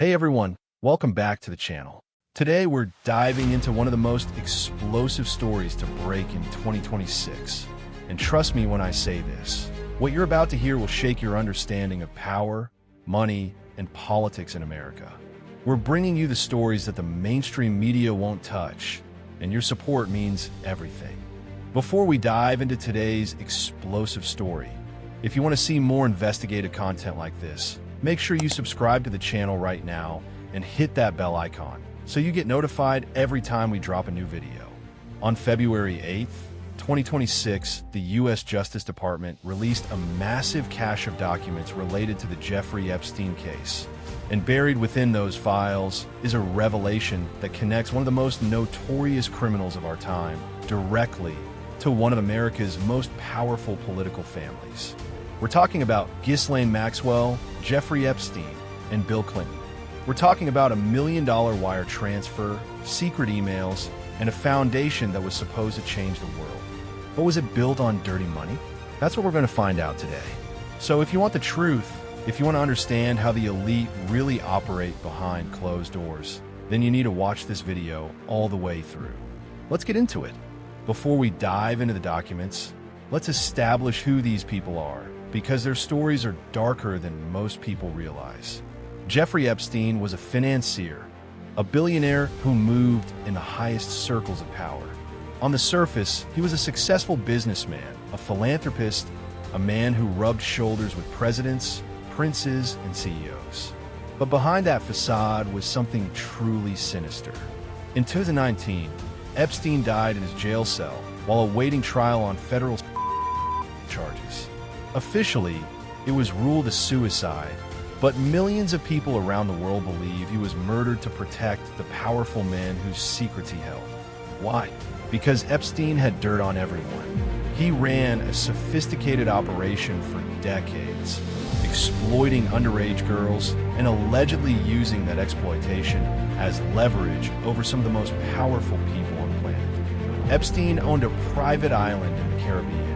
Hey everyone, welcome back to the channel. Today we're diving into one of the most explosive stories to break in 2026. And trust me when I say this, what you're about to hear will shake your understanding of power, money, and politics in America. We're bringing you the stories that the mainstream media won't touch, and your support means everything. Before we dive into today's explosive story, if you want to see more investigative content like this, make sure you subscribe to the channel right now and hit that bell icon so you get notified every time we drop a new video. On February 8th, 2026, the U.S. Justice Department released a massive cache of documents related to the Jeffrey Epstein case. And buried within those files is a revelation that connects one of the most notorious criminals of our time directly to one of America's most powerful political families. We're talking about Ghislaine Maxwell, Jeffrey Epstein, and Bill Clinton. We're talking about $1 million wire transfer, secret emails, and a foundation that was supposed to change the world. But was it built on dirty money? That's what we're going to find out today. So if you want the truth, if you want to understand how the elite really operate behind closed doors, then you need to watch this video all the way through. Let's get into it. Before we dive into the documents, let's establish who these people are, because their stories are darker than most people realize. Jeffrey Epstein was a financier, a billionaire who moved in the highest circles of power. On the surface, he was a successful businessman, a philanthropist, a man who rubbed shoulders with presidents, princes, and CEOs. But behind that facade was something truly sinister. In 2019, Epstein died in his jail cell while awaiting trial on federal charges. Officially, it was ruled a suicide, but millions of people around the world believe he was murdered to protect the powerful man whose secrets he held. Why? Because Epstein had dirt on everyone. He ran a sophisticated operation for decades, exploiting underage girls and allegedly using that exploitation as leverage over some of the most powerful people on the planet. Epstein owned a private island in the Caribbean,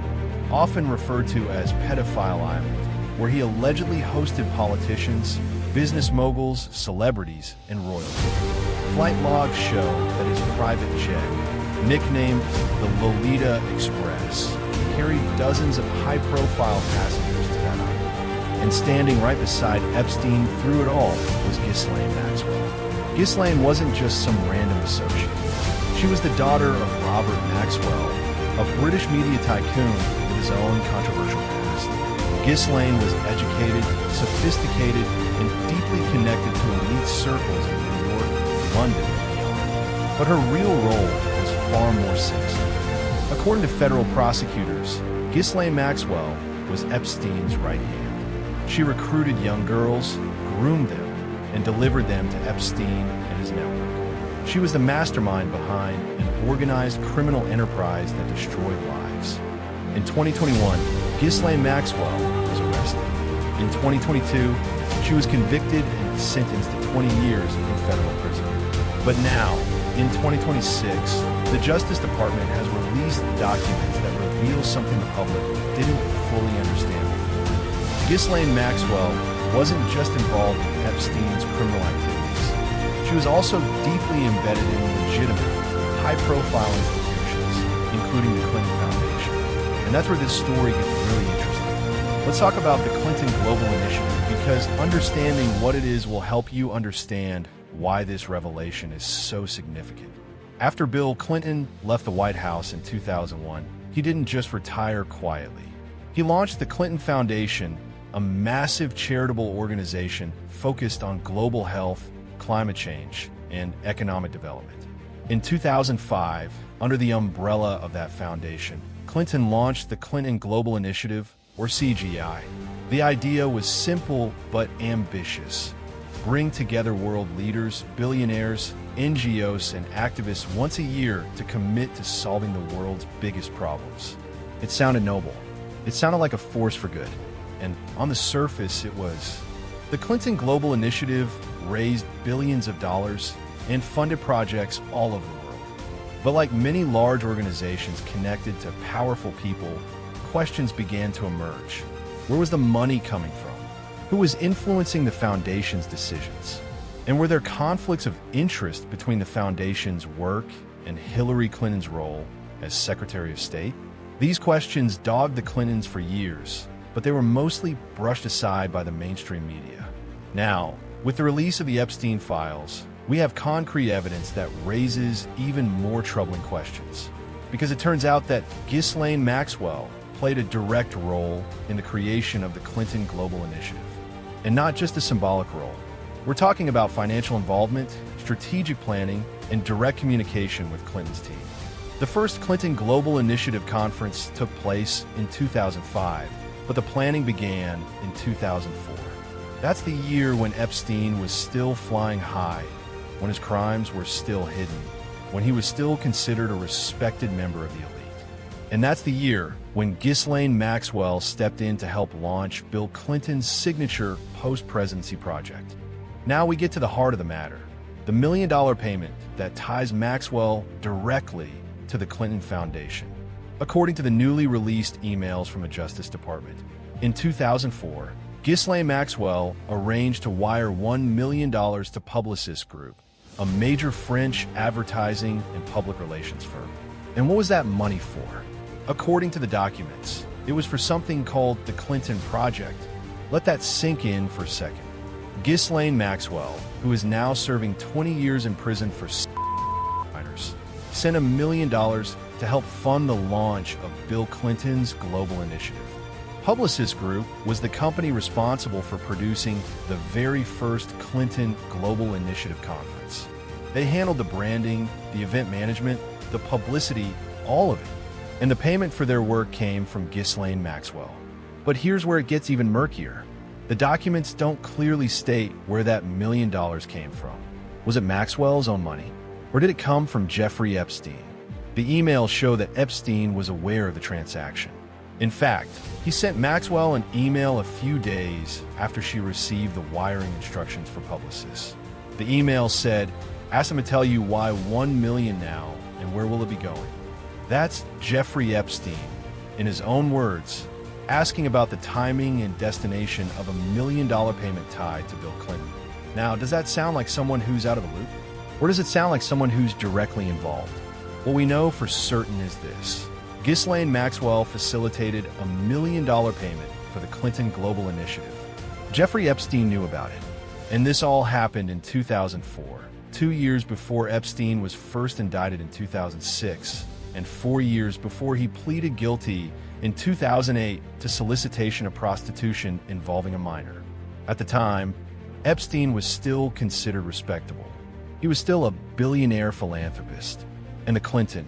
often referred to as Pedophile Island, where he allegedly hosted politicians, business moguls, celebrities, and royalty. Flight logs show that his private jet, nicknamed the Lolita Express, carried dozens of high-profile passengers to that island. And standing right beside Epstein through it all was Ghislaine Maxwell. Ghislaine wasn't just some random associate. She was the daughter of Robert Maxwell, a British media tycoon with his own controversial past. Ghislaine was educated, sophisticated, and deeply connected to elite circles in New York, London, and beyond. But her real role was far more sinister. According to federal prosecutors, Ghislaine Maxwell was Epstein's right hand. She recruited young girls, groomed them, and delivered them to Epstein and his network. She was the mastermind behind an organized criminal enterprise that destroyed lives. In 2021, Ghislaine Maxwell was arrested. In 2022, she was convicted and sentenced to 20 years in federal prison. But now, in 2026, the Justice Department has released documents that reveal something the public didn't fully understand before. Ghislaine Maxwell wasn't just involved in Epstein's criminal activities. She was also deeply embedded in legitimate, high-profile institutions, including the Clinton Foundation. And that's where this story gets really interesting. Let's talk about the Clinton Global Initiative, because understanding what it is will help you understand why this revelation is so significant. After Bill Clinton left the White House in 2001, he didn't just retire quietly. He launched the Clinton Foundation, a massive charitable organization focused on global health, climate change, and economic development. In 2005, under the umbrella of that foundation, Clinton launched the Clinton Global Initiative, or CGI. The idea was simple but ambitious. Bring together world leaders, billionaires, NGOs, and activists once a year to commit to solving the world's biggest problems. It sounded noble. It sounded like a force for good. And on the surface, it was. The Clinton Global Initiative raised billions of dollars and funded projects all over the world. But like many large organizations connected to powerful people, questions began to emerge. Where was the money coming from? Who was influencing the foundation's decisions? And were there conflicts of interest between the foundation's work and Hillary Clinton's role as Secretary of State? These questions dogged the Clintons for years, but they were mostly brushed aside by the mainstream media. Now, with the release of the Epstein files, we have concrete evidence that raises even more troubling questions. Because it turns out that Ghislaine Maxwell played a direct role in the creation of the Clinton Global Initiative. And not just a symbolic role. We're talking about financial involvement, strategic planning, and direct communication with Clinton's team. The first Clinton Global Initiative conference took place in 2005, but the planning began in 2004. That's the year when Epstein was still flying high, when his crimes were still hidden, when he was still considered a respected member of the elite. And that's the year when Ghislaine Maxwell stepped in to help launch Bill Clinton's signature post-presidency project. Now we get to the heart of the matter, the $1 million payment that ties Maxwell directly to the Clinton Foundation. According to the newly released emails from the Justice Department, in 2004, Ghislaine Maxwell arranged to wire $1 million to Publicis Group, a major French advertising and public relations firm. And what was that money for? According to the documents, it was for something called the Clinton Project. Let that sink in for a second. Ghislaine Maxwell, who is now serving 20 years in prison for minors, sent $1 million to help fund the launch of Bill Clinton's global initiative. Publicis Group was the company responsible for producing the very first Clinton Global Initiative conference. They handled the branding, the event management, the publicity, all of it. And the payment for their work came from Ghislaine Maxwell. But here's where it gets even murkier. The documents don't clearly state where that $1 million came from. Was it Maxwell's own money? Or did it come from Jeffrey Epstein? The emails show that Epstein was aware of the transaction. In fact, he sent Maxwell an email a few days after she received the wiring instructions for Publicis. The email said, "Ask him to tell you why $1 million now and where will it be going?" That's Jeffrey Epstein, in his own words, asking about the timing and destination of a $1 million payment tied to Bill Clinton. Now, does that sound like someone who's out of the loop? Or does it sound like someone who's directly involved? What we know for certain is this. Ghislaine Maxwell facilitated a $1 million payment for the Clinton Global Initiative. Jeffrey Epstein knew about it. And this all happened in 2004, 2 years before Epstein was first indicted in 2006, and 4 years before he pleaded guilty in 2008 to solicitation of prostitution involving a minor. At the time, Epstein was still considered respectable. He was still a billionaire philanthropist. And the Clinton.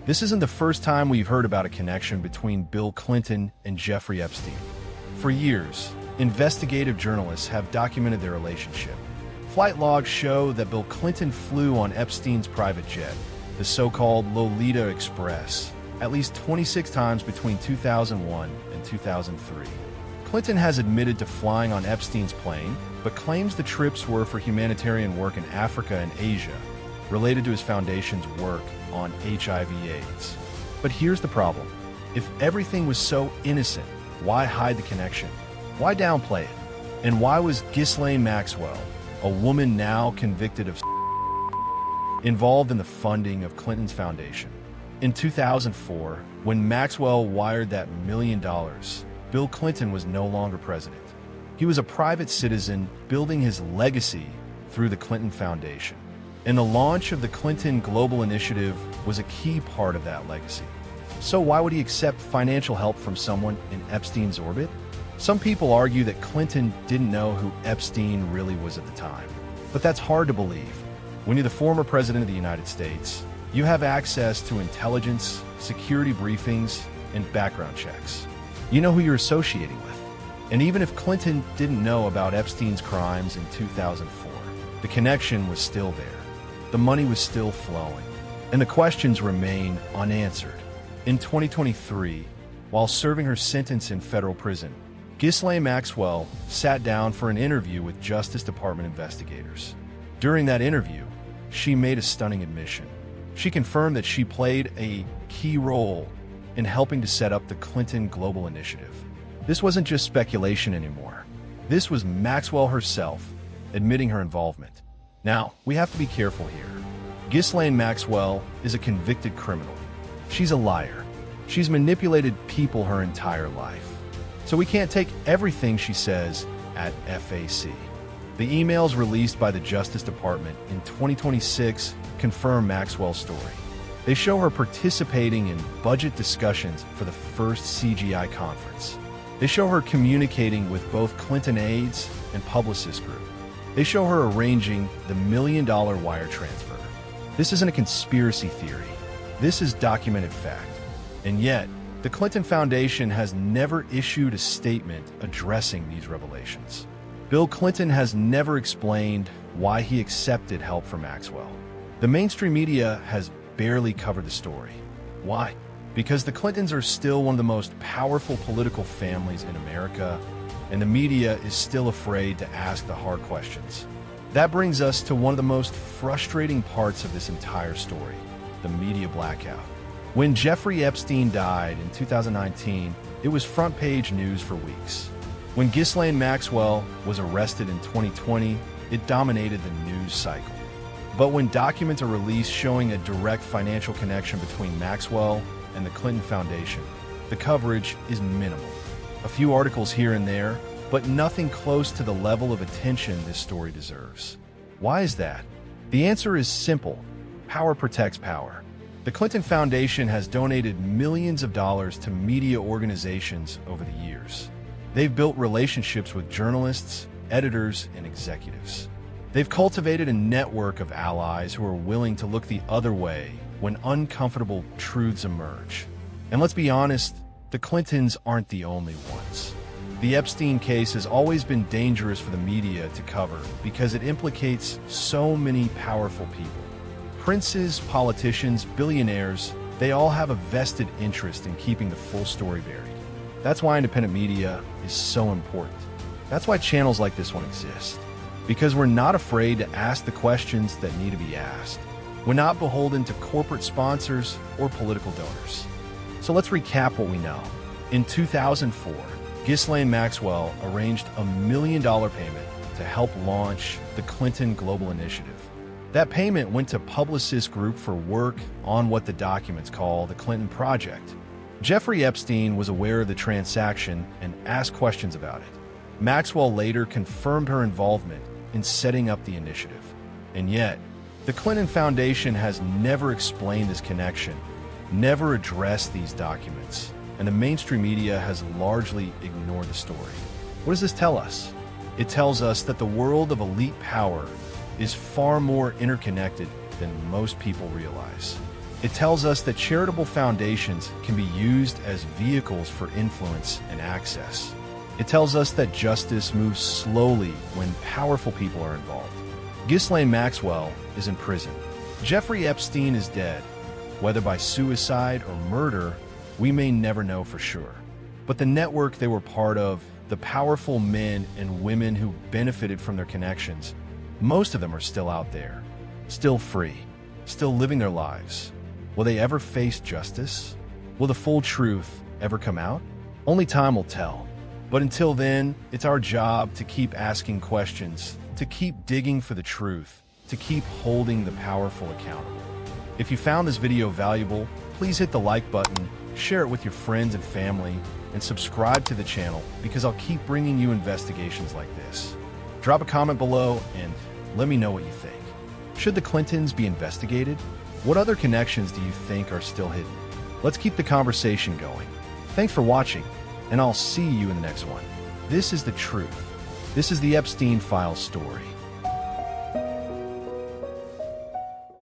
This isn't the first time we've heard about a connection between Bill Clinton and Jeffrey Epstein. For years, investigative journalists have documented their relationship. Flight logs show that Bill Clinton flew on Epstein's private jet, the so-called Lolita Express, at least 26 times between 2001 and 2003. Clinton has admitted to flying on Epstein's plane, but claims the trips were for humanitarian work in Africa and Asia, related to his foundation's work on HIV/AIDS. But here's the problem. If everything was so innocent, why hide the connection? Why downplay it? And why was Ghislaine Maxwell, a woman now convicted of involved in the funding of Clinton's foundation? In 2004, when Maxwell wired that $1 million, Bill Clinton was no longer president. He was a private citizen building his legacy through the Clinton Foundation. And the launch of the Clinton Global Initiative was a key part of that legacy. So why would he accept financial help from someone in Epstein's orbit? Some people argue that Clinton didn't know who Epstein really was at the time. But that's hard to believe. When you're the former president of the United States, you have access to intelligence, security briefings, and background checks. You know who you're associating with. And even if Clinton didn't know about Epstein's crimes in 2004, the connection was still there. The money was still flowing. And the questions remain unanswered. In 2023, while serving her sentence in federal prison, Ghislaine Maxwell sat down for an interview with Justice Department investigators. During that interview, she made a stunning admission. She confirmed that she played a key role in helping to set up the Clinton Global Initiative. This wasn't just speculation anymore. This was Maxwell herself admitting her involvement. Now, we have to be careful here. Ghislaine Maxwell is a convicted criminal. She's a liar. She's manipulated people her entire life. So we can't take everything she says at FAC. The emails released by the Justice Department in 2026 confirm Maxwell's story. They show her participating in budget discussions for the first CGI conference. They show her communicating with both Clinton aides and Publicis Groupe. They show her arranging the $1 million wire transfer. This isn't a conspiracy theory. This is documented fact. And yet, the Clinton Foundation has never issued a statement addressing these revelations. Bill Clinton has never explained why he accepted help from Maxwell. The mainstream media has barely covered the story. Why? Because the Clintons are still one of the most powerful political families in America, and the media is still afraid to ask the hard questions. That brings us to one of the most frustrating parts of this entire story, the media blackout. When Jeffrey Epstein died in 2019, it was front-page news for weeks. When Ghislaine Maxwell was arrested in 2020, it dominated the news cycle. But when documents are released showing a direct financial connection between Maxwell and the Clinton Foundation, the coverage is minimal. A few articles here and there, but nothing close to the level of attention this story deserves. Why is that? The answer is simple. Power protects power. The Clinton Foundation has donated millions of dollars to media organizations over the years. They've built relationships with journalists, editors, and executives. They've cultivated a network of allies who are willing to look the other way when uncomfortable truths emerge. And let's be honest, the Clintons aren't the only ones. The Epstein case has always been dangerous for the media to cover because it implicates so many powerful people. Princes, politicians, billionaires, they all have a vested interest in keeping the full story buried. That's why independent media is so important. That's why channels like this one exist. Because we're not afraid to ask the questions that need to be asked. We're not beholden to corporate sponsors or political donors. So let's recap what we know. In 2004, Ghislaine Maxwell arranged a $1 million payment to help launch the Clinton Global Initiative. That payment went to Publicis Groupe for work on what the documents call the Clinton Project. Jeffrey Epstein was aware of the transaction and asked questions about it. Maxwell later confirmed her involvement in setting up the initiative. And yet, the Clinton Foundation has never explained this connection, never addressed these documents, and the mainstream media has largely ignored the story. What does this tell us? It tells us that the world of elite power is far more interconnected than most people realize. It tells us that charitable foundations can be used as vehicles for influence and access. It tells us that justice moves slowly when powerful people are involved. Ghislaine Maxwell is in prison. Jeffrey Epstein is dead. Whether by suicide or murder, we may never know for sure. But the network they were part of, the powerful men and women who benefited from their connections, most of them are still out there, still free, still living their lives. Will they ever face justice? Will the full truth ever come out? Only time will tell. But until then, it's our job to keep asking questions, to keep digging for the truth, to keep holding the powerful accountable. If you found this video valuable, please hit the like button, share it with your friends and family, and subscribe to the channel because I'll keep bringing you investigations like this. Drop a comment below and let me know what you think. Should the Clintons be investigated? What other connections do you think are still hidden? Let's keep the conversation going. Thanks for watching, and I'll see you in the next one. This is the truth. This is the Epstein Files story.